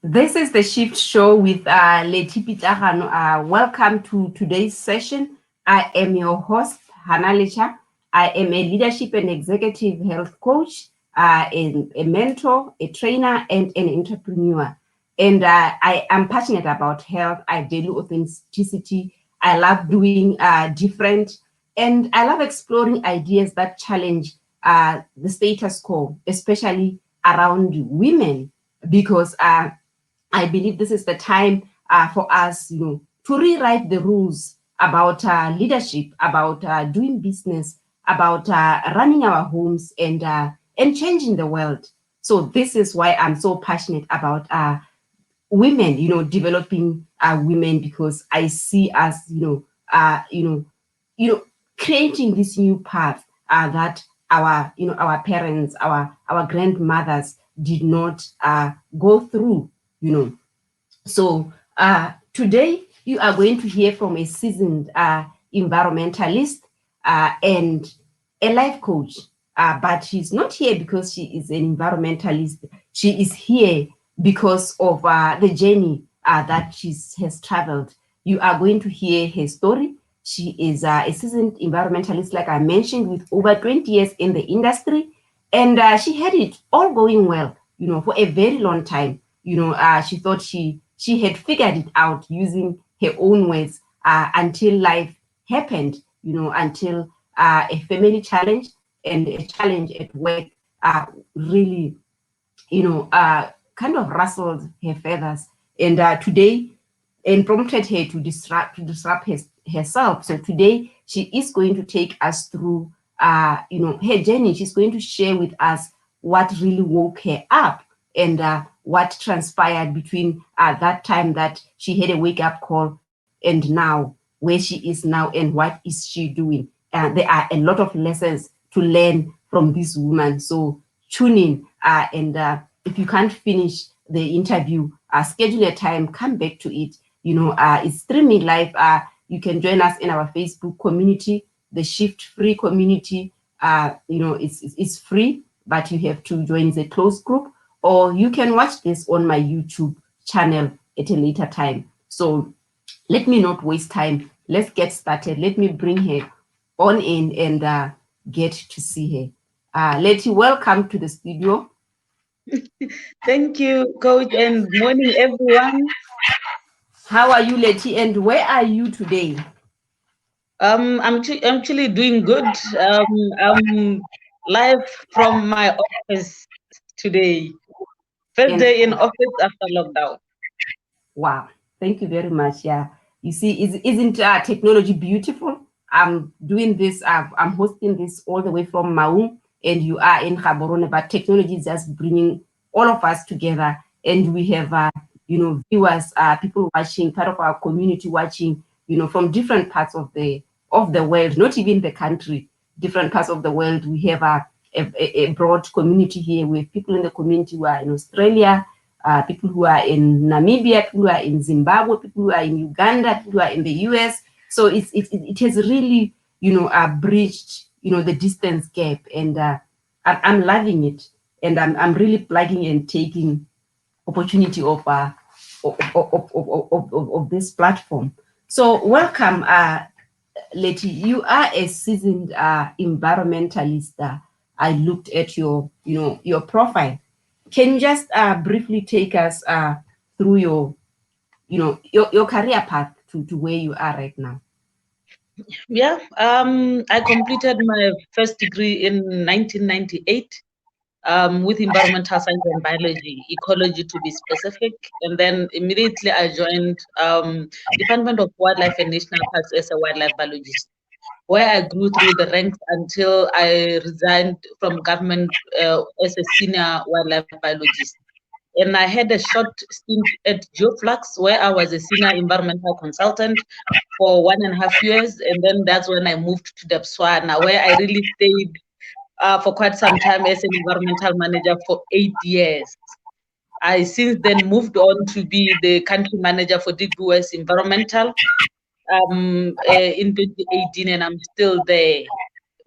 This is the Shift Show with Lettie Pitlagano. Welcome to today's session. I am your host, Lecha. I am a leadership and executive health coach, a mentor, a trainer, and an entrepreneur. And I am passionate about health. I value authenticity. I love doing different, and I love exploring ideas that challenge the status quo, especially around women, because I believe this is the time for us, to rewrite the rules about leadership, about doing business, about running our homes, and changing the world. So this is why I'm so passionate about women, developing women, because I see us, you know, creating this new path that our parents, our grandmothers did not go through, you know. So today you are going to hear from a seasoned environmentalist and a life coach. But she's not here because she is an environmentalist. She is here because of the journey that she has traveled. You are going to hear her story. She is a seasoned environmentalist, like I mentioned, with over 20 years in the industry. And she had it all going well, for a very long time. She thought she had figured it out using her own words until life happened, until a family challenge and a challenge at work really, kind of rustled her feathers. And today, and prompted her to disrupt herself. So today, she is going to take us through, her journey. She's going to share with us what really woke her up, and what transpired between that time that she had a wake-up call and now, where she is now, and what is she doing. There are a lot of lessons to learn from this woman. So tune in, and if you can't finish the interview, schedule a time, come back to it. It's streaming live. You can join us in our Facebook community, the Shift Free community. It's free, but you have to join the closed group, or you can watch this on my YouTube channel at a later time. So let me not waste time. Let's get started. Let me bring her on in and get to see her. Lettie, welcome to the studio. Thank you, Coach, and morning, everyone. How are you, Lettie, and where are you today? I'm actually doing good. I'm live from my office today. First And day in office after lockdown. wow, thank you very much. Yeah, you see, isn't technology beautiful? I'm doing this. I'm hosting this all the way from Maung, and you are in Gaborone. But technology is just bringing all of us together, and we have, viewers, people watching, part of our community watching, from different parts of the world, not even the country, different parts of the world. We have a broad community here with people in the community who are in Australia, people who are in Namibia, people who are in Zimbabwe, people who are in Uganda, people who are in the US. So it has really, bridged, the distance gap, and I'm loving it, and I'm really plugging and taking opportunity of this platform. So welcome, Lettie. You are a seasoned environmentalist. I looked at your profile. Can you just briefly take us through your career path to where you are right now? Yeah, I completed my first degree in 1998 with environmental science and biology, ecology to be specific. And then immediately I joined Department of Wildlife and National Parks as a wildlife biologist, where I grew through the ranks until I resigned from government as a senior wildlife biologist. And I had a short stint at GeoFlux, where I was a senior environmental consultant for 1.5 years. And then that's when I moved to Botswana, where I really stayed for quite some time as an environmental manager for 8 years. I since then moved on to be the country manager for DBS Environmental in 2018, and I'm still there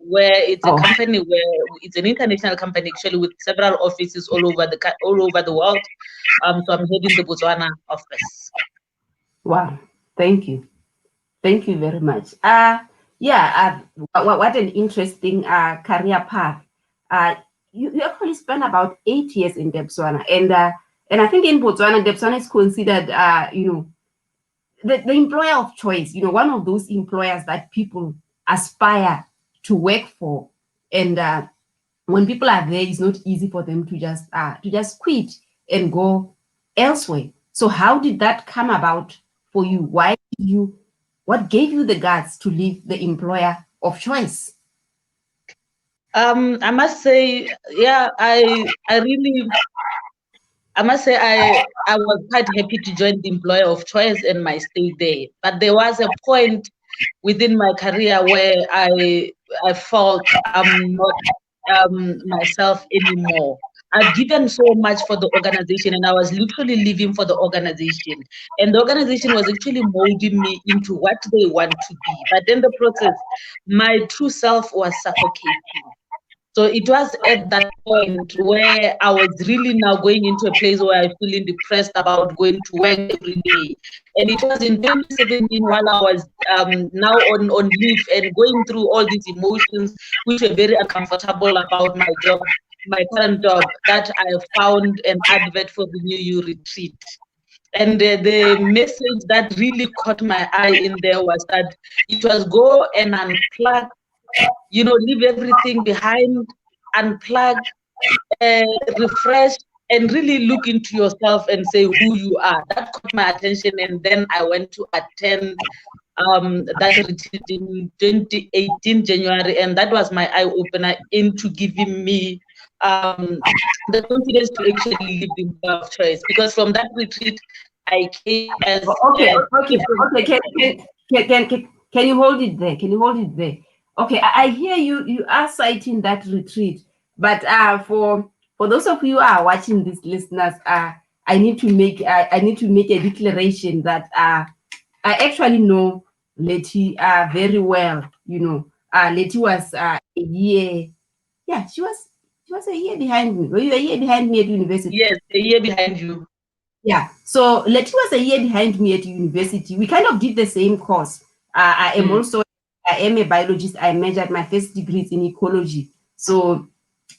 where it's a Oh, company where it's an international company actually with several offices all over the world. So I'm heading the Botswana office. wow. Thank you. Thank you very much. Yeah, what an interesting career path. Uh, you actually spent about 8 years in Botswana, and I think in Botswana, Botswana is considered, the employer of choice. One of those employers that people aspire to work for, and when people are there, it's not easy for them to just quit and go elsewhere. So how did that come about for you? What gave you the guts to leave the employer of choice? I must say, yeah, I must say I was quite happy to join the employer of choice and my stay there. But there was a point within my career where I felt I'm not myself anymore. I've given so much for the organization and I was literally living for the organization. And the organization was actually molding me into what they want to be. But in the process, my true self was suffocating. So it was at that point where I was really now going into a place where I was feeling depressed about going to work every day. And it was in 2017 while I was now on leave and going through all these emotions, which were very uncomfortable about my job, my current job, that I found an advert for the New Year retreat. And the message that really caught my eye in there was that it was go and unplug, leave everything behind, unplug, uh, refresh, and really look into yourself and say who you are. That caught my attention, and then I went to attend that retreat in 2018 January, and that was my eye opener into giving me the confidence to actually live the employer of choice. Because from that retreat, I came as Okay, a okay, okay. Can you hold it there? Can you hold it there? Okay, I hear you. You are citing that retreat, but for those of you who are watching, these listeners, I need to make a declaration that I actually know Lettie very well. Lettie was a year. Yeah, she was a year behind me. Were you a year behind me at university? yes, a year behind you. Yeah. So Letty was a year behind me at university. We kind of did the same course. Mm. I am a biologist. I measured my first degrees in ecology. So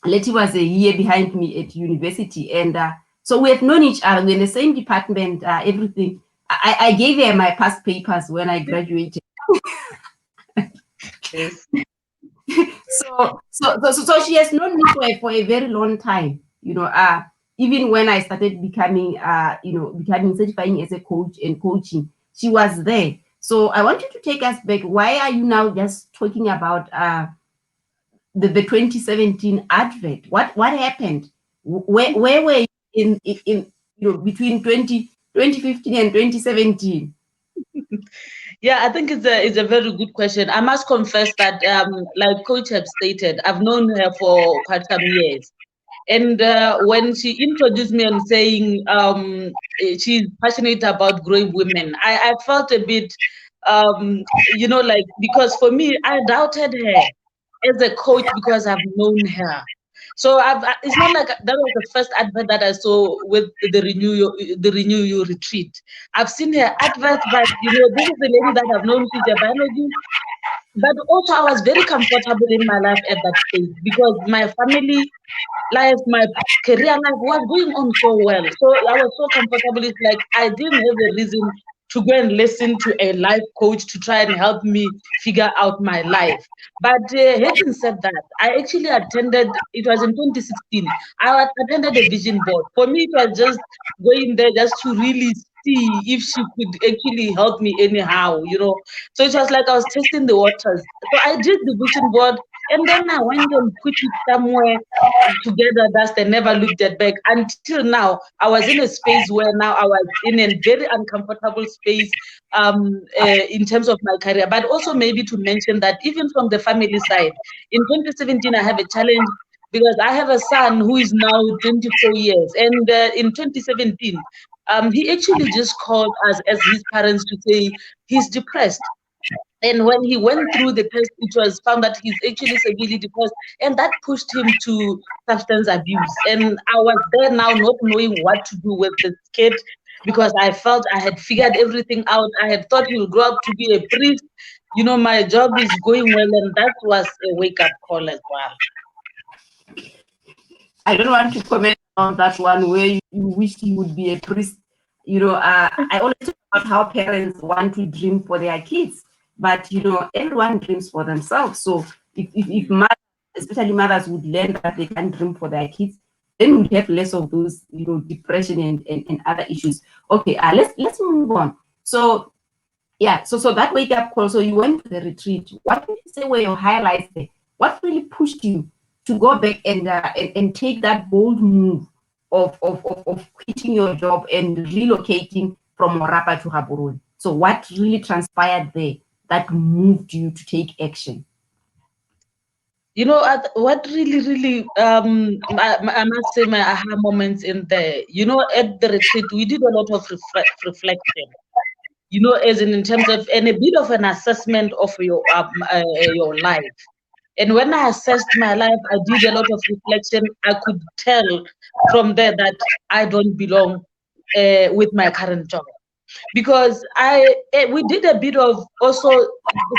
Letty was a year behind me at university. And so we have known each other. We're in the same department, everything. I gave her my past papers when I graduated. Yes. So she has known me for a very long time. Even when I started becoming certifying as a coach and coaching, she was there. So I want you to take us back. Why are you now just talking about the 2017 advert? What happened? Where were you in between 2015 and 2017? Yeah, I think it's a very good question. I must confess that, like Coach have stated, I've known her for quite some years. And when she introduced me and saying she's passionate about growing women, I felt a bit, like, because for me, I doubted her as a coach because I've known her. So it's not like that was the first advert that I saw with the Renew You retreat. I've seen her adverts, but this is the lady that I've known. She's a biologist, but also I was very comfortable in my life at that stage because my family life, my career life was going on so well. So I was so comfortable. It's like I didn't have a reason to go and listen to a life coach to try and help me figure out my life. But having said that, I actually attended, it was in 2016, I attended a vision board. For me, it was just going there just to really see if she could actually help me anyhow. So it was like I was testing the waters. So I did the vision board and then I went and put it somewhere together dust and never looked at back until now. I was in a space where now I was in a very uncomfortable space in terms of my career, but also maybe to mention that even from the family side, in 2017 I have a challenge because I have a son who is now 24 years, and in 2017 he actually just called us as his parents to say he's depressed. And when he went through the test, it was found that he's actually severely depressed, and that pushed him to substance abuse. And I was there now, not knowing what to do with this kid, because I felt I had figured everything out. I had thought he would grow up to be a priest. You know, my job is going well, and that was a wake-up call as well. I don't want to comment on that one where you wish you would be a priest. I always talk about how parents want to dream for their kids, but everyone dreams for themselves. So if mothers, especially mothers, would learn that they can dream for their kids, then we'd have less of those, depression and other issues. Okay, let's move on. So yeah, so that wake up call. So you went to the retreat. What would you say were your highlights there? What really pushed you to go back and take that bold move of quitting your job and relocating from Morapa to Gaborone? So what really transpired there that moved you to take action? You know, what really, I must say my aha moments in there. You know, at the retreat, we did a lot of reflection. You know, as in terms of, and a bit of an assessment of your life. And when I assessed my life, I did a lot of reflection. I could tell from there that I don't belong with my current job, because we did a bit of also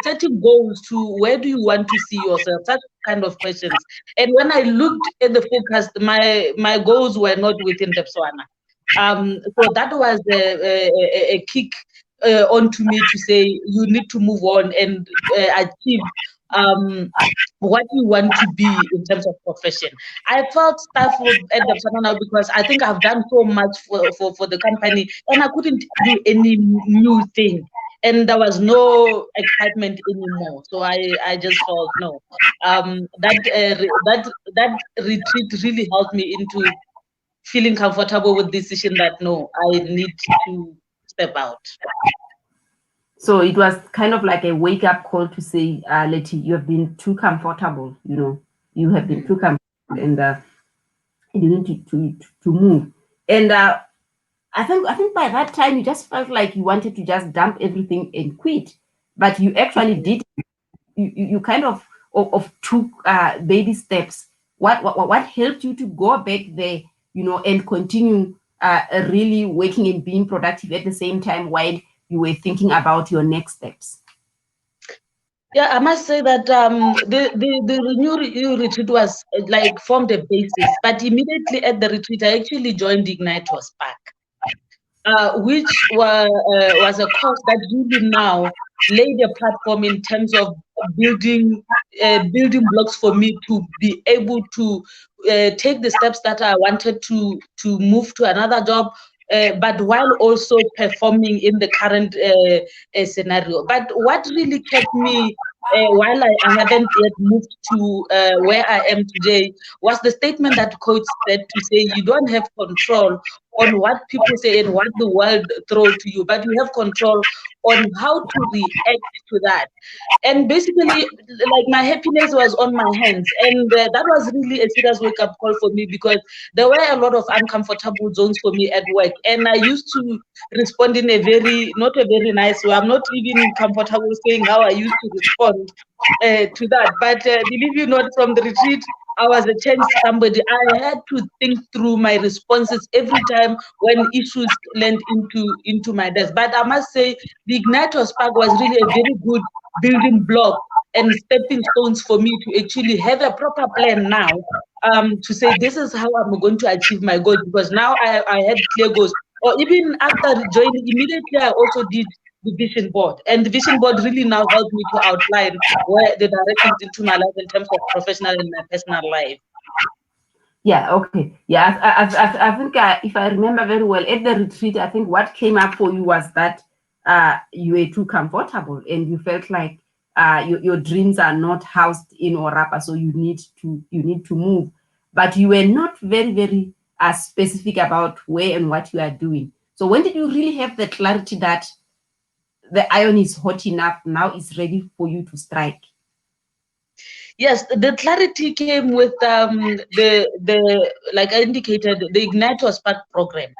setting goals to where do you want to see yourself, such kind of questions. And when I looked at the forecast, my goals were not within Botswana. So that was a kick onto me to say you need to move on and achieve what you want to be in terms of profession. I felt stifled at the Botswana now because I think I've done so much for the company, and I couldn't do any new thing. And there was no excitement anymore. So I just felt no. That retreat really helped me into feeling comfortable with the decision that no, I need to step out. So it was kind of like a wake up call to say, Letty, you have been too comfortable. You have been too comfortable, and you need to move. And I think by that time you just felt like you wanted to just dump everything and quit, but you actually did. You kind of took baby steps. What helped you to go back there, and continue really working and being productive at the same time while you were thinking about your next steps? Yeah, I must say that the Renew retreat was like formed a basis, but immediately at the retreat, I actually joined Ignite Spark, which was a course that really now laid a platform in terms of building building blocks for me to be able to take the steps that I wanted to move to another job, but while also performing in the current scenario. But what really kept me while I haven't yet moved to where I am today was the statement that coach said to say you don't have control on what people say and what the world throw to you, but you have control on how to react to that. And basically, like my happiness was on my hands, and that was really a serious wake up call for me, because there were a lot of uncomfortable zones for me at work, and I used to respond in a very not a very nice way. I'm not even comfortable saying how I used to respond to that, but believe you not, from the retreat I was a changed somebody. I had to think through my responses every time when issues land into my desk. But I must say, the Ignite Spark was really a very good building block and stepping stones for me to actually have a proper plan now, to say this is how I'm going to achieve my goals, because now I had clear goals. Or even after joining, immediately I also did the vision board, and the vision board really now helped me to outline where the directions into my life in terms of professional and my personal life. Yeah, okay. Yeah, I think if I remember very well, at the retreat, I think what came up for you was that you were too comfortable and you felt like your dreams are not housed in Orapa, so you need to move. But you were not very, very specific about where and what you are doing. So when did you really have the clarity that the iron is hot enough, now it's ready for you to strike? Yes, the clarity came with the like I indicated, the Ignite Spark program.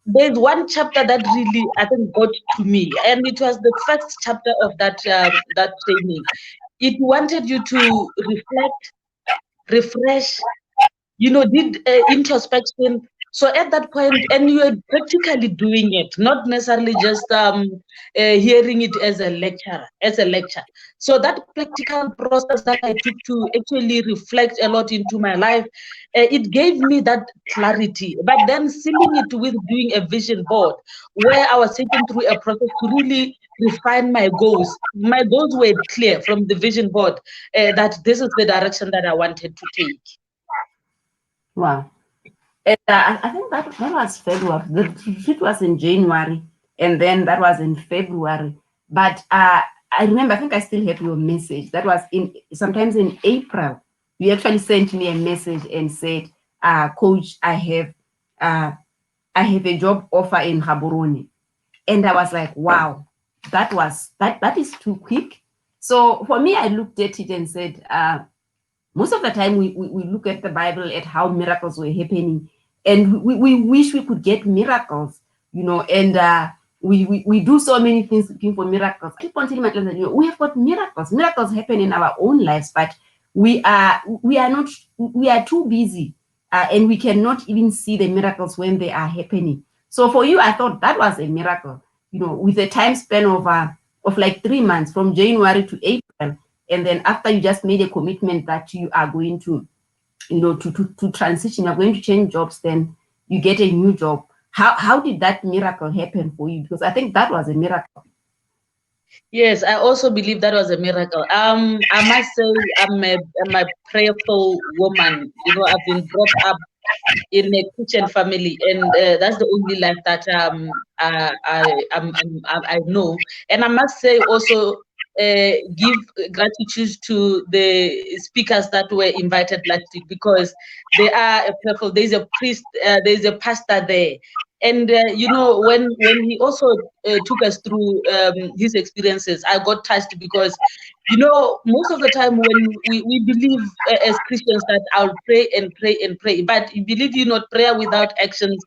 there's one chapter that really, I think, got to me, and it was the first chapter of that training. It wanted you to reflect, refresh, did introspection. So at that point, and you were practically doing it, not necessarily just hearing it as a lecture. So that practical process that I took to actually reflect a lot into my life, it gave me that clarity. But then sealing it with doing a vision board, where I was taken through a process to really refine my goals. My goals were clear from the vision board, that this is the direction that I wanted to take. Wow. And I think that was February. The retreat was in January, and then that was in February. But I remember, I think I still have your message. That was sometimes in April. You actually sent me a message and said, "Coach, uh, I have a job offer in Gaborone," and I was like, "Wow, that is too quick." So for me, I looked at it and said, most of the time we look at the Bible at how miracles were happening, and we wish we could get miracles, and we do so many things looking for miracles. I keep on telling my clients, we have got miracles. Miracles happen in our own lives, but we are not, we are too busy, and we cannot even see the miracles when they are happening. So for you, I thought that was a miracle, with a time span of like 3 months, from January to April. And then after you just made a commitment that you are going to, to transition, you're going to change jobs, then you get a new job. How did that miracle happen for you? Because I think that was a miracle. Yes, I also believe that was a miracle. I must say I'm a prayerful woman. I've been brought up in a Christian family, and that's the only life that I know. And I must say also, give gratitude to the speakers that were invited last week, because they are a prayerful. There's a priest, there's a pastor there. And when he also took us through his experiences, I got touched, because most of the time when we believe as Christians that I'll pray and pray and pray, but you believe prayer without actions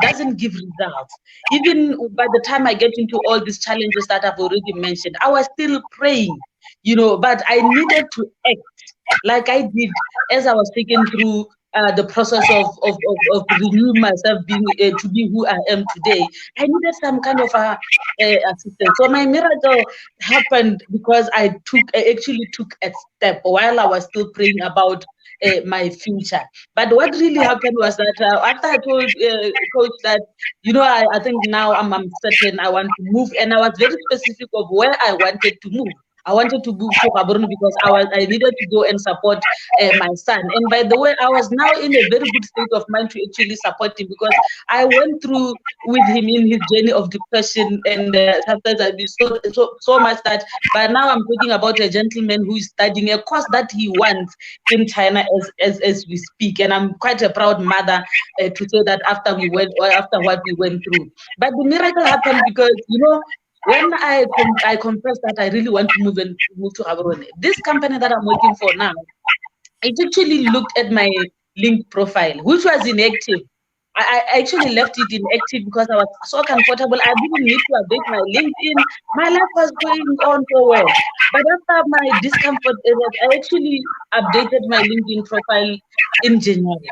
doesn't give results. Even by the time I get into all these challenges that I've already mentioned, I was still praying, but I needed to act like I did as I was taken through the process of renewing myself, being to be who I am today. I needed some kind of assistance. So my miracle happened because I actually took a step while I was still praying about my future. But what really happened was that after I told coach that, I think now I'm certain I want to move, and I was very specific of where I wanted to move. I wanted to move to Gaborone because I needed to go and support my son. And by the way, I was now in a very good state of mind to actually support him, because I went through with him in his journey of depression, and sometimes I'd be so much that by now I'm talking about a gentleman who is studying a course that he wants in China as we speak. And I'm quite a proud mother to say that after what we went through. But the miracle happened because when I confessed that I really want to move to Gaborone, this company that I'm working for now, it actually looked at my link profile, which was inactive. I actually left it inactive because I was so comfortable. I didn't need to update my LinkedIn. My life was going on so well. But after my discomfort, I actually updated my LinkedIn profile in January.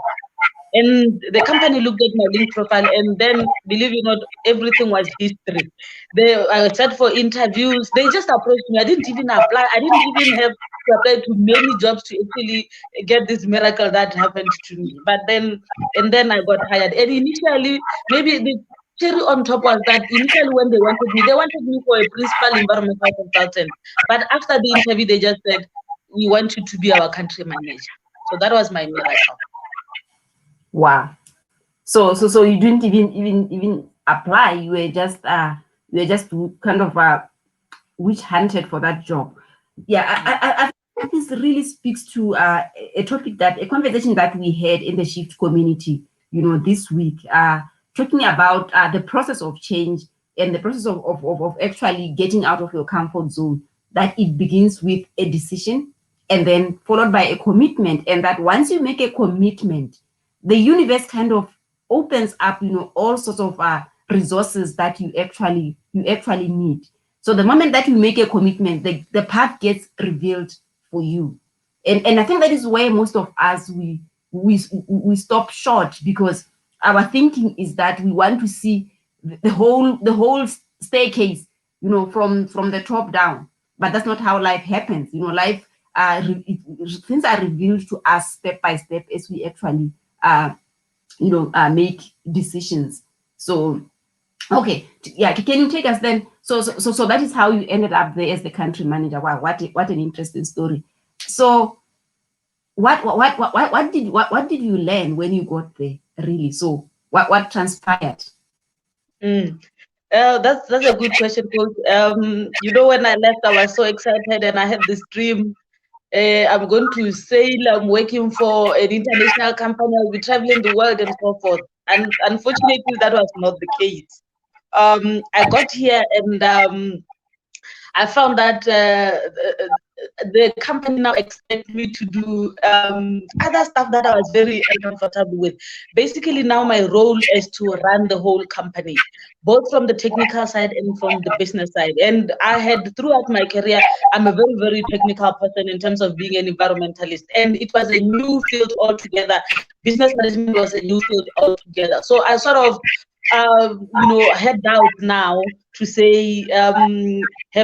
And the company looked at my link profile, and then, believe it or not, everything was history. I sat for interviews. They just approached me. I didn't even apply. I didn't even have to apply to many jobs to actually get this miracle that happened to me. And then I got hired. And initially, maybe the cherry on top was that initially when they wanted me for a principal environmental consultant. But after the interview, they just said, "We want you to be our country manager." So that was my miracle. Wow. So you didn't even apply. You were just kind of witch hunted for that job. Yeah, I think this really speaks to a conversation that we had in the shift community, this week, talking about the process of change and the process of actually getting out of your comfort zone, that it begins with a decision and then followed by a commitment. And that once you make a commitment, the universe kind of opens up, all sorts of resources that you actually need. So the moment that you make a commitment, the path gets revealed for you. And I think that is where most of us we stop short, because our thinking is that we want to see the whole staircase, from the top down. But that's not how life happens. Life, things are revealed to us step by step as we actually make decisions. So, okay, yeah, can you take us then? So that is how you ended up there as the country manager. Wow, what an interesting story. So what did you learn when you got there, really? So what transpired? That's a good question, Coach. When I left, I was so excited and I had this dream. I'm going to sail. I'm working for an international company. I'll be traveling the world and so forth. And unfortunately, that was not the case. I got here and I found that the company now expect me to do other stuff that I was very uncomfortable with. Basically, now my role is to run the whole company, both from the technical side and from the business side. And I had, throughout my career, I'm a very, very technical person in terms of being an environmentalist. And it was a new field altogether. Business management was a new field altogether. So I sort of head out now to say, have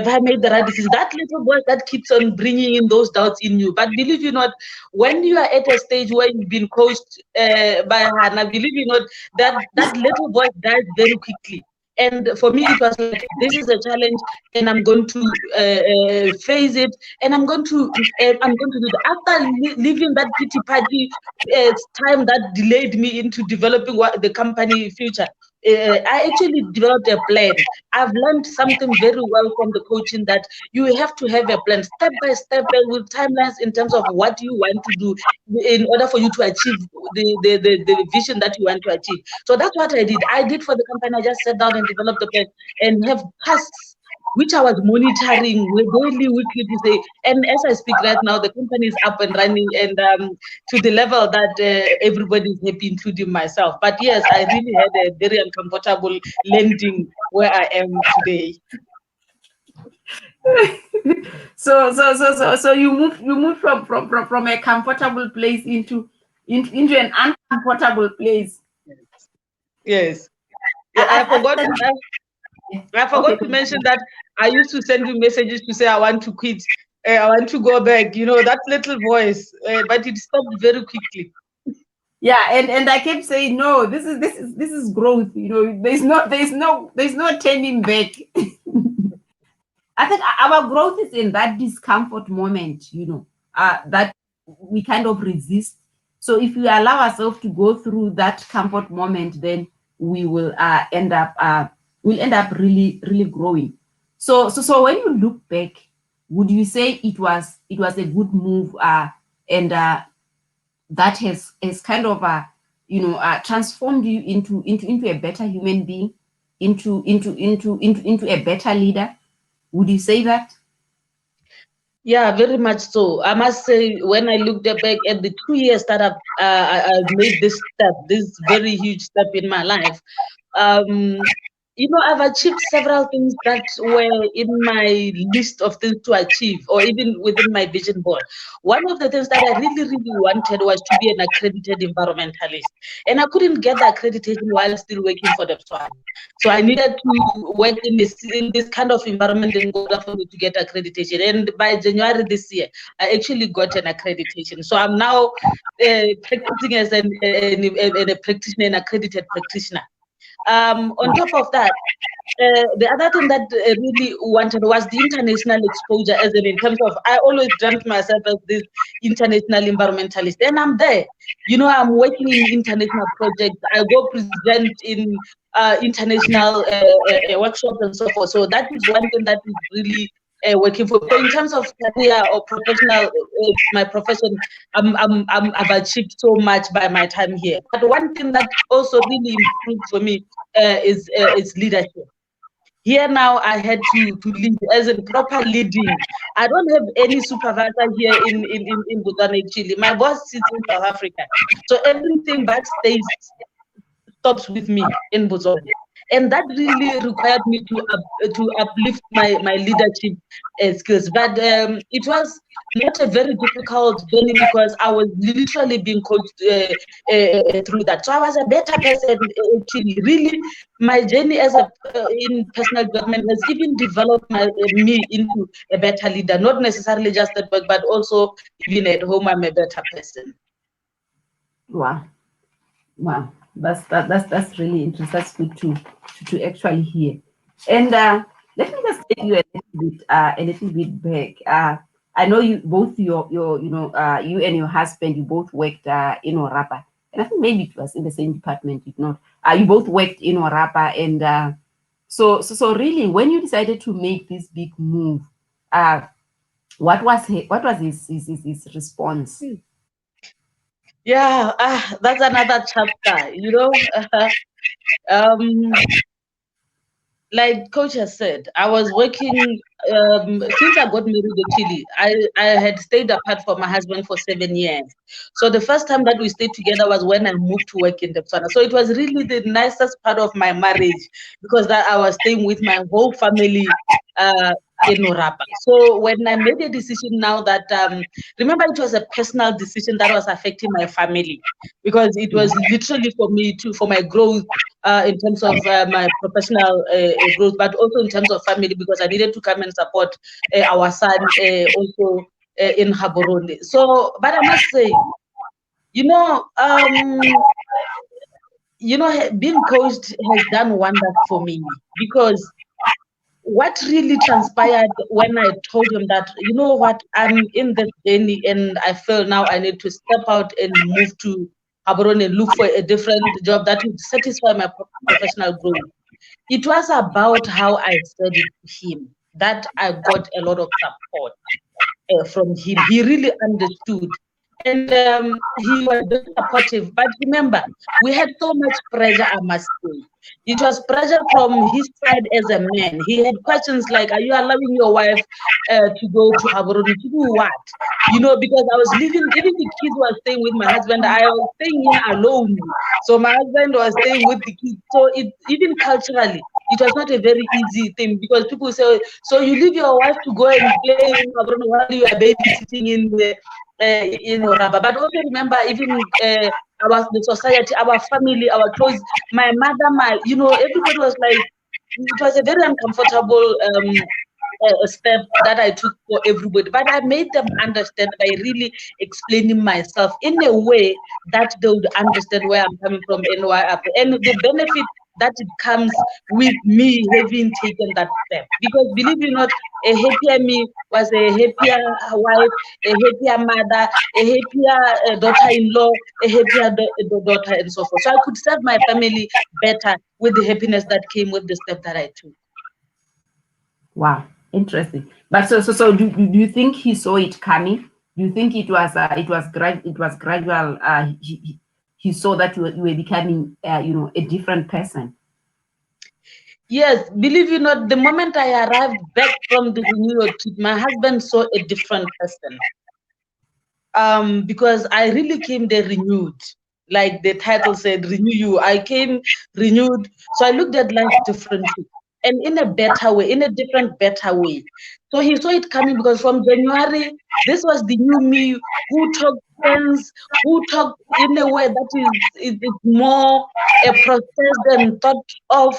I made the right decision? That little voice that keeps on bringing in those doubts in you. But believe you not, when you are at a stage where you've been coached by Hannah, believe you not, that little voice dies very quickly. And for me, it was like, this is a challenge, and I'm going to face it, and I'm going to do that. After leaving that pity party time that delayed me into developing the company future, I actually developed a plan. I've learned something very well from the coaching, that you have to have a plan, step by step, with timelines in terms of what you want to do in order for you to achieve the vision that you want to achieve. So that's what I did. I did for the company. I just sat down and developed the plan and have tasks which I was monitoring daily, weekly to say. And as I speak right now, the company is up and running, and to the level that everybody is happy, including myself. But yes, I really had a very uncomfortable landing where I am today. So you moved from a comfortable place into an uncomfortable place. Yes. Yeah, I forgot. I forgot to mention that I used to send you messages to say I want to quit, I want to go back. That little voice, but it stopped very quickly. Yeah, and I kept saying, no, this is growth. There's no turning back. I think our growth is in that discomfort moment, that we kind of resist. So if we allow ourselves to go through that comfort moment, then we will end up really, really growing. So when you look back, would you say it was a good move, and that has kind of transformed you into a better human being, into a better leader? Would you say that? Yeah, very much so. I must say, when I looked back at the 2 years that I've made this step, this very huge step in my life, um, I've achieved several things that were in my list of things to achieve, or even within my vision board. One of the things that I really, really wanted was to be an accredited environmentalist. And I couldn't get the accreditation while still working for the Botswana. So I needed to work in this kind of environment in order for me to get accreditation. And by January this year, I actually got an accreditation. So I'm now practicing as a practitioner, an accredited practitioner. On top of that, the other thing that really wanted was the international exposure, as in terms of, I always dreamt myself as this international environmentalist, and I'm there. I'm working in international projects. I go present in international workshops and so forth. So that is one thing that is really working for. So in terms of career or professional, my profession, I've achieved so much by my time here. But one thing that also really improved for me is leadership. Here now, I had to lead, as in proper leading. I don't have any supervisor here in Botswana, actually. My boss sits in South Africa. So everything backstage stops with me in Botswana. And that really required me to uplift my leadership skills. But it was not a very difficult journey because I was literally being coached through that. So I was a better person. Actually, really, my journey as a in personal development has even developed me into a better leader. Not necessarily just at work, but also even at home. I'm a better person. Wow. Wow, that's really interesting. That's good to actually hear. And let me just take you a little bit back. I know you both your you and your husband, you both worked in Orapa, and I think maybe it was in the same department. If not, you both worked in Orapa, and so really, when you decided to make this big move, what was his response? Yeah, that's another chapter. Um, like coach has said, I was working since I got married. Actually, I had stayed apart from my husband for 7 years. So the first time that we stayed together was when I moved to work in Botswana. So it was really the nicest part of my marriage because that I was staying with my whole family in Orapa. So when I made a decision now that remember it was a personal decision that was affecting my family because it was literally for me to for my growth in terms of my professional growth, but also in terms of family, because I needed to come and support our son also in Gaborone. So, but I must say, you know, um, being coached has done wonders for me because what really transpired when I told him that, you know what, I'm in this journey and I feel now I need to step out and move to Gaborone and look for a different job that would satisfy my professional growth. It was about how I said it to him that I got a lot of support from him. He really understood. And he was very supportive. But remember, we had so much pressure, I must say. It was pressure from his side as a man. He had questions like, are you allowing your wife to go to Gaborone to do what? Because I was living, even the kids were staying with my husband. I was staying here alone. So my husband was staying with the kids. So even culturally, it was not a very easy thing because people say, so you leave your wife to go and play in Gaborone while you are babysitting in Oraba. But also remember, even the society, our family, our clothes, my mother, everybody was like, it was a very uncomfortable a step that I took for everybody. But I made them understand by really explaining myself in a way that they would understand where I'm coming from and why and the benefit that it comes with me having taken that step. Because believe it or not, a happier me was a happier wife, a happier mother, a happier daughter-in-law, a happier daughter, and so forth. So I could serve my family better with the happiness that came with the step that I took. Wow, interesting. But so do you think he saw it coming? Do you think it was gradual? He saw that you were becoming a different person. Yes, believe it or not, the moment I arrived back from the New trip, my husband saw a different person. Because I really came there renewed. Like the title said, renew you. I came renewed. So I looked at life differently and in a better way, in a different, better way. So he saw it coming because from January, this was the new me who talked sense, who talked in a way that is more processed and thought of.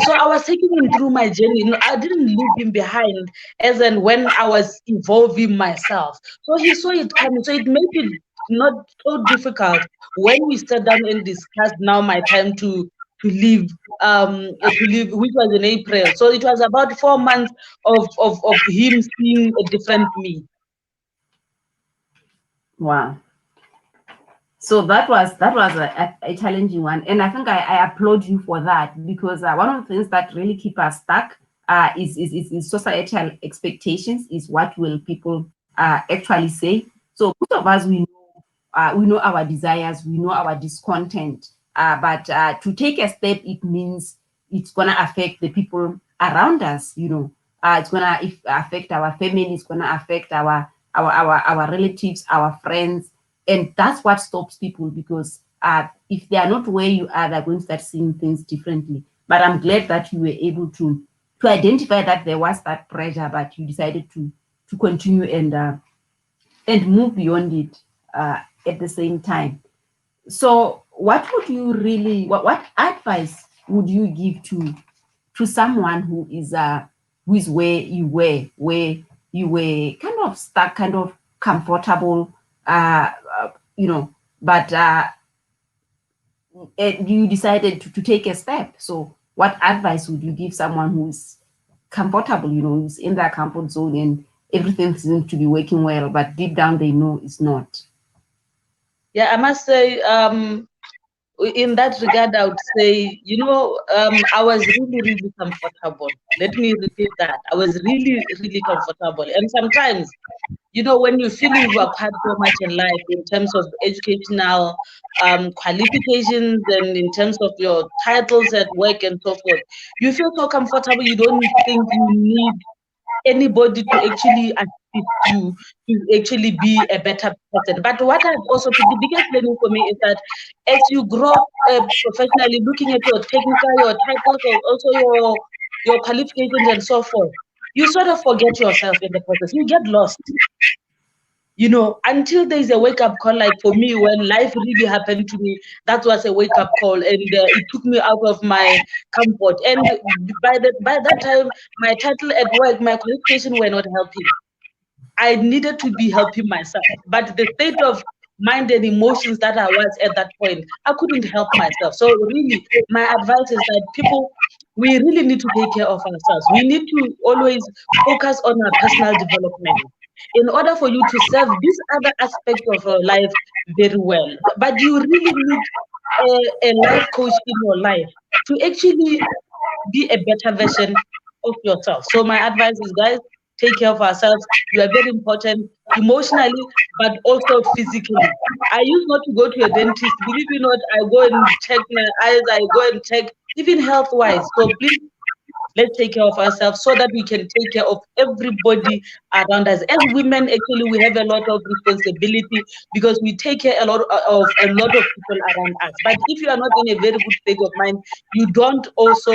So I was taking him through my journey. No, I didn't leave him behind as in when I was evolving myself. So he saw it coming. So it made it not so difficult when we sat down and discussed now my time to leave, which was in April. So it was about 4 months of him seeing a different me. Wow. So that was a challenging one, and I think I applaud you for that because one of the things that really keep us stuck is societal expectations. Is what will people actually say? So most of us we know our desires, we know our discontent, but to take a step, it means it's gonna affect the people around us. It's gonna affect our family. It's gonna affect our relatives, our friends, and that's what stops people because if they are not where you are, they're going to start seeing things differently. But I'm glad that you were able to identify that there was that pressure, but you decided to continue and move beyond it at the same time. So what would you really what advice would you give to someone who is where you were kind of stuck, kind of comfortable, you know, but you decided to take a step. So what advice would you give someone who's comfortable, who's in their comfort zone and everything seems to be working well, but deep down they know it's not? Yeah, I must say, in that regard, I would say, I was really, really comfortable. Let me repeat that. I was really, really comfortable. And sometimes, when you feel you've acquired so much in life in terms of educational qualifications and in terms of your titles at work and so forth, you feel so comfortable, you don't think you need anybody to actually assist you to actually be a better person. But what I've also took, the biggest learning for me is that as you grow professionally, looking at your technical, your titles, or also your qualifications and so forth, you sort of forget yourself in the process. You get lost, until there's a wake up call. Like for me, when life really happened to me, that was a wake up call, and it took me out of my comfort. And by that time, my title at work, my qualification were not helping. I needed to be helping myself, but the state of mind and emotions that I was at that point, I couldn't help myself. So really, my advice is that people, we really need to take care of ourselves. We need to always focus on our personal development in order for you to serve this other aspect of your life very well. But you really need a life coach in your life to actually be a better version of yourself. So my advice is, guys, take care of ourselves. You are very important emotionally, but also physically. I used not to go to a dentist. Believe it or not, I go and check my eyes. I go and check even health wise. So please, let's take care of ourselves so that we can take care of everybody around us. As women, actually, we have a lot of responsibility because we take care of a lot of people around us. But if you are not in a very good state of mind, you don't also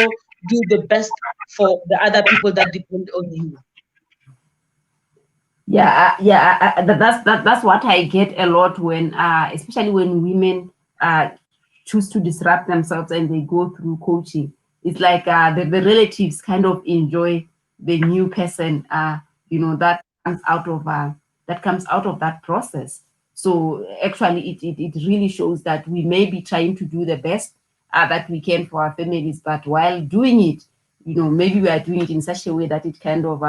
do the best for the other people that depend on you. That's what I get a lot when, especially when women choose to disrupt themselves and they go through coaching. It's like the relatives kind of enjoy the new person, that comes out of that process. So actually, it really shows that we may be trying to do the best that we can for our families, but while doing it, maybe we are doing it in such a way that it kind of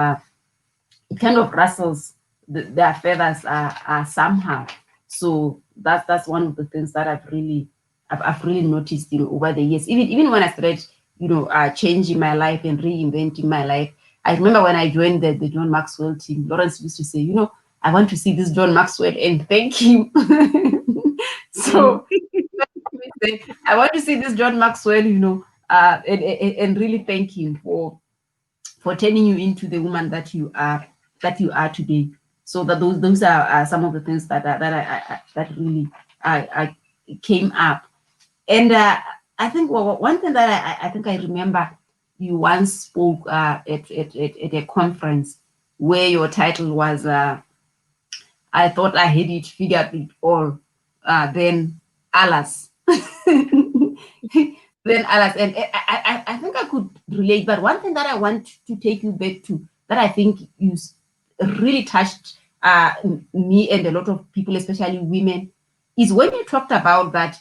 rustles their feathers somehow. So that's one of the things that I've really noticed, over the years. Even when I started, changing my life and reinventing my life. I remember when I joined the John Maxwell team, Lawrence used to say, I want to see this John Maxwell and thank him. Mm. So I want to see this John Maxwell, and really thank him for turning you into the woman that you are today. So those are some of the things that really came up. And I think one thing that I think I remember, you once spoke at a conference where your title was, I thought I had it figured it all, then alas. Then alas, and I think I could relate. But one thing that I want to take you back to, that I think you really touched me and a lot of people, especially women, is when you talked about that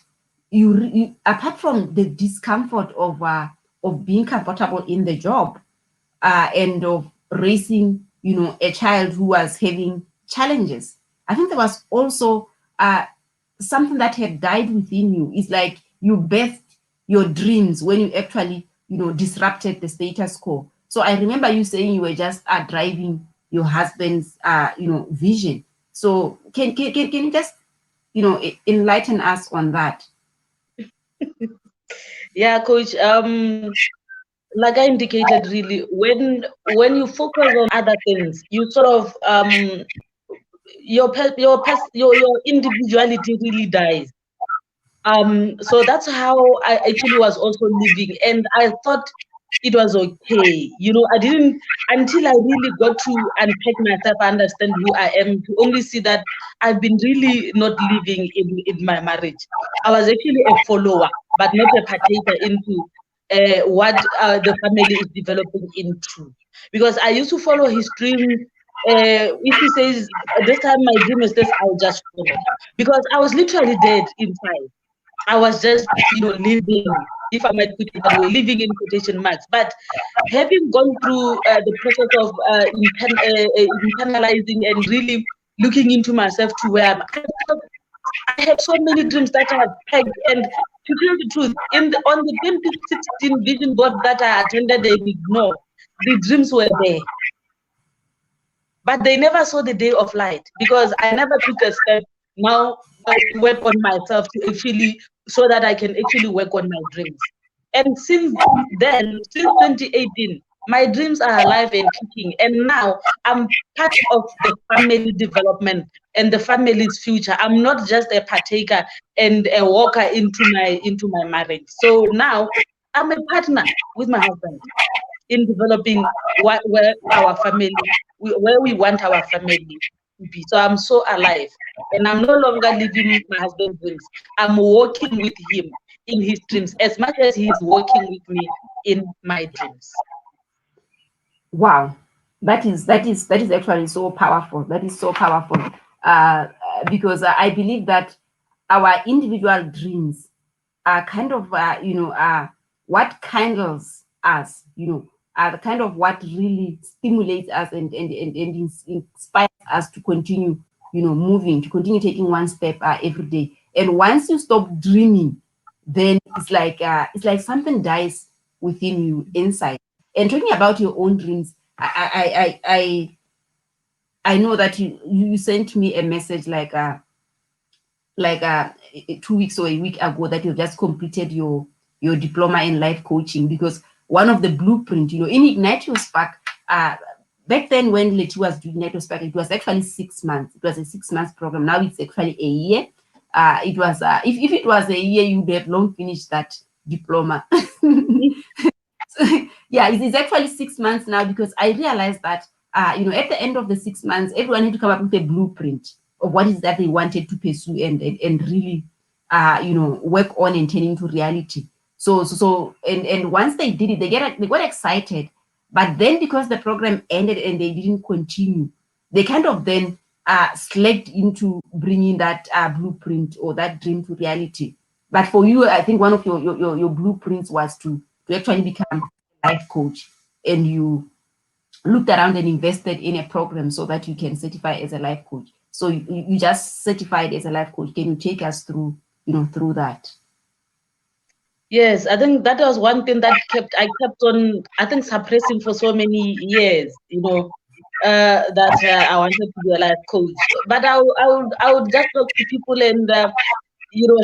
you apart from the discomfort of being comfortable in the job, and of raising, a child who was having challenges. I think there was also something that had died within you. It's like you birthed your dreams when you actually, disrupted the status quo. So I remember you saying you were just driving your husband's, vision. So can you just, enlighten us on that? Yeah, coach. Like I indicated, really, when you focus on other things, you sort of your individuality really dies. So that's how I actually was also living, and I thought it was okay. I didn't until I really got to unpack myself, understand who I am, to only see that I've been really not living in my marriage. I was actually a follower, but not a partaker into what the family is developing into. Because I used to follow his dream. If he says this time my dream is this, I'll just follow. Because I was literally dead inside. I was just, living, if I might put it that way, living in quotation marks. But having gone through the process of internalizing and really looking into myself to where I had so many dreams that I had pegged. And to tell the truth, on the 2016 vision board that I attended and ignored, the dreams were there. But they never saw the day of light because I never took a step now to work on myself to actually so that I can actually work on my dreams. And since then, since 2018, my dreams are alive and kicking. And now I'm part of the family development and the family's future. I'm not just a partaker and a walker into my marriage. So now I'm a partner with my husband in developing where our family, where we want our family to be. So I'm so alive, and I'm no longer living my husband's dreams. I'm walking with him in his dreams as much as he's walking with me in my dreams. Wow, that is actually so powerful. That is so powerful, because I believe that our individual dreams are kind of what kindles us, are the kind of what really stimulates us and inspires us to continue, moving, to continue taking one step every day. And once you stop dreaming, then it's like something dies within you inside. And talking about your own dreams, I know that you sent me a message like 2 weeks or a week ago that you've just completed your diploma in life coaching, because one of the blueprint, in Ignite Your Spark, back then when Lettie was doing Ignite Your Spark, it was actually 6 months. It was a 6 months program. Now it's actually a year. It was if it was a year, you would have long finished that diploma. Yeah, it's actually 6 months now, because I realized that at the end of the 6 months, everyone had to come up with a blueprint of what is that they wanted to pursue and really work on and turn into reality. And once they did it, they got excited. But then because the program ended and they didn't continue, they kind of then slacked into bringing that blueprint or that dream to reality. But for you, I think one of your blueprints was to actually become a life coach, and you looked around and invested in a program so that you can certify as a life coach. So you just certified as a life coach. Can you take us through, through that? Yes, I think that was one thing that I kept on, I think, suppressing for so many years, that I wanted to be a life coach. But I would just talk to people and,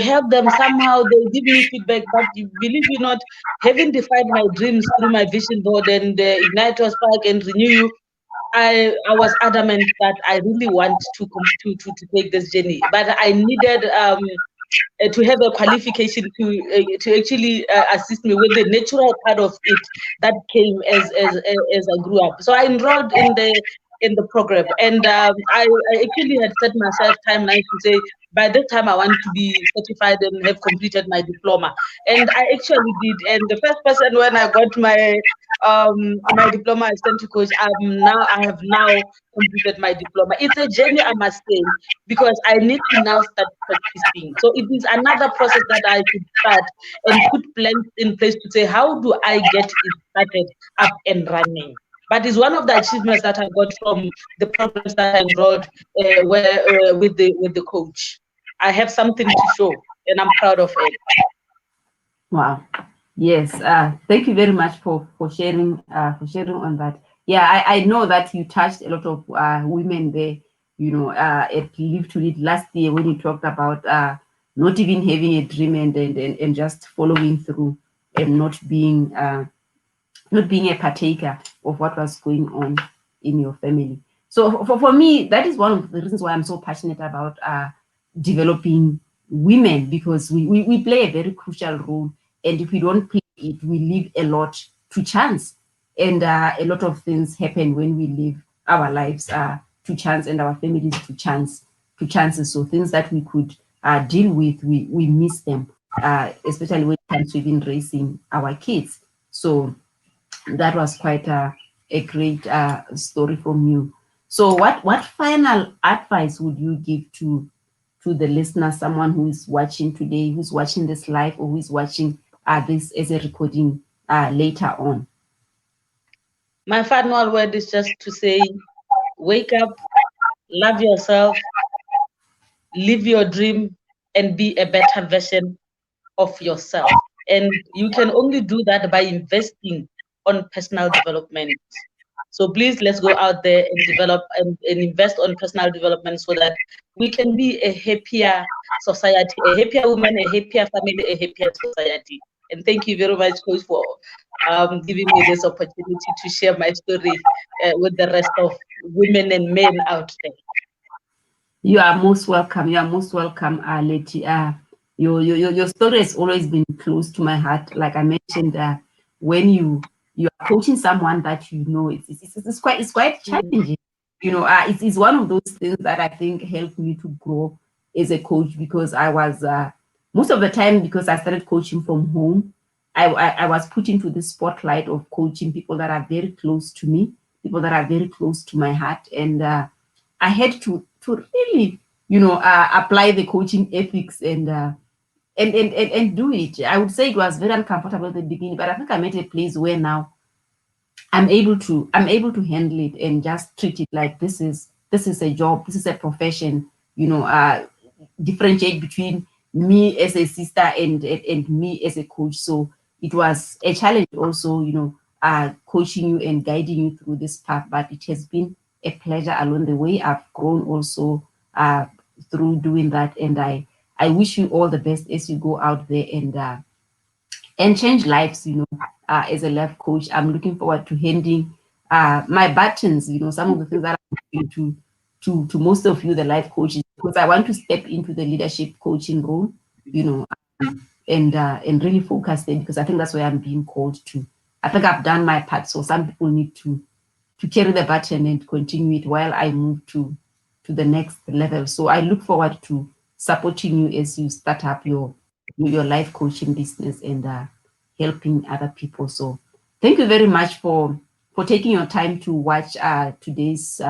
help them somehow. They give me feedback, but you believe it or not, having defined my dreams through my vision board and Ignite Your Spark and Renew You, I was adamant that I really want to take this journey, but I needed to have a qualification to actually assist me with the natural part of it that came as I grew up. So I enrolled in the program, and I actually had set myself timelines to say by this time I want to be certified and have completed my diploma, and I actually did. And the first person when I got my diploma as center coach, I have now completed my diploma. It's a journey, I must say, because I need to now start practicing. So it is another process that I should start and put plans in place to say, how do I get it started up and running? But it's one of the achievements that I got from the programs that I enrolled with the coach. I have something to show, and I'm proud of it. Wow. Yes. Thank you very much for sharing on that. Yeah, I know that you touched a lot of women there. At Live to Lead last year when you talked about not even having a dream and just following through and not being a partaker of what was going on in your family. So for me, that is one of the reasons why I'm so passionate about developing women, because we play a very crucial role. And if we don't play it, we leave a lot to chance. And a lot of things happen when we live our lives to chance, and our families to chances. So things that we could deal with, we miss them, especially when it comes to even raising our kids. So that was quite a great story from you. So what final advice would you give to the listener, someone who is watching today, who's watching this live, or who is watching this as a recording later on? My final word is just to say, wake up, love yourself, live your dream, and be a better version of yourself. And you can only do that by investing on personal development. So please, let's go out there and develop and invest on personal development so that we can be a happier society, a happier woman, a happier family, a happier society. And thank you very much, Coach, for giving me this opportunity to share my story with the rest of women and men out there. You are most welcome. You are most welcome, Lettie. Your story has always been close to my heart. Like I mentioned, when you are coaching someone that you know, it's quite challenging. It's one of those things that I think helped me to grow as a coach, because I was most of the time, because I started coaching from home. I was put into the spotlight of coaching people that are very close to me, people that are very close to my heart, and I had to really, apply the coaching ethics and do it. I would say it was very uncomfortable at the beginning, but I think I'm at a place where now I'm able to handle it and just treat it like this is a job, this is a profession, differentiate between me as a sister and me as a coach. So it was a challenge also, coaching you and guiding you through this path, but it has been a pleasure along the way. I've grown also through doing that, and I wish you all the best as you go out there and change lives, as a life coach. I'm looking forward to handing my buttons, some of the things that I'm doing to most of you, the life coaches, because I want to step into the leadership coaching role, you know, and really focus there, because I think that's where I'm being called to. I think I've done my part, so some people need to carry the baton and continue it while I move to the next level. So I look forward to supporting you as you start up your life coaching business and helping other people. So thank you very much for taking your time to watch today's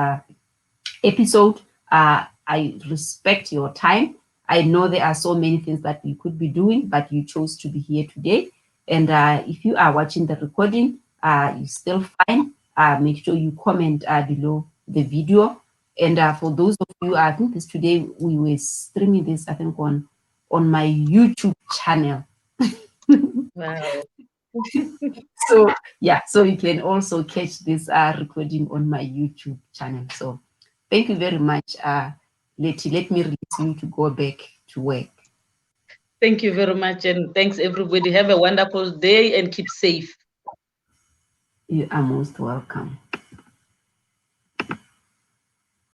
episode. I respect your time. I know there are so many things that you could be doing, but you chose to be here today. And if you are watching the recording, you're still fine. Make sure you comment below the video. And for those of you, I think this today we were streaming this, I think on my YouTube channel. Wow. So yeah, so you can also catch this recording on my YouTube channel. So thank you very much, Lettie. Let me release you to go back to work. Thank you very much, and thanks everybody. Have a wonderful day and keep safe. You are most welcome.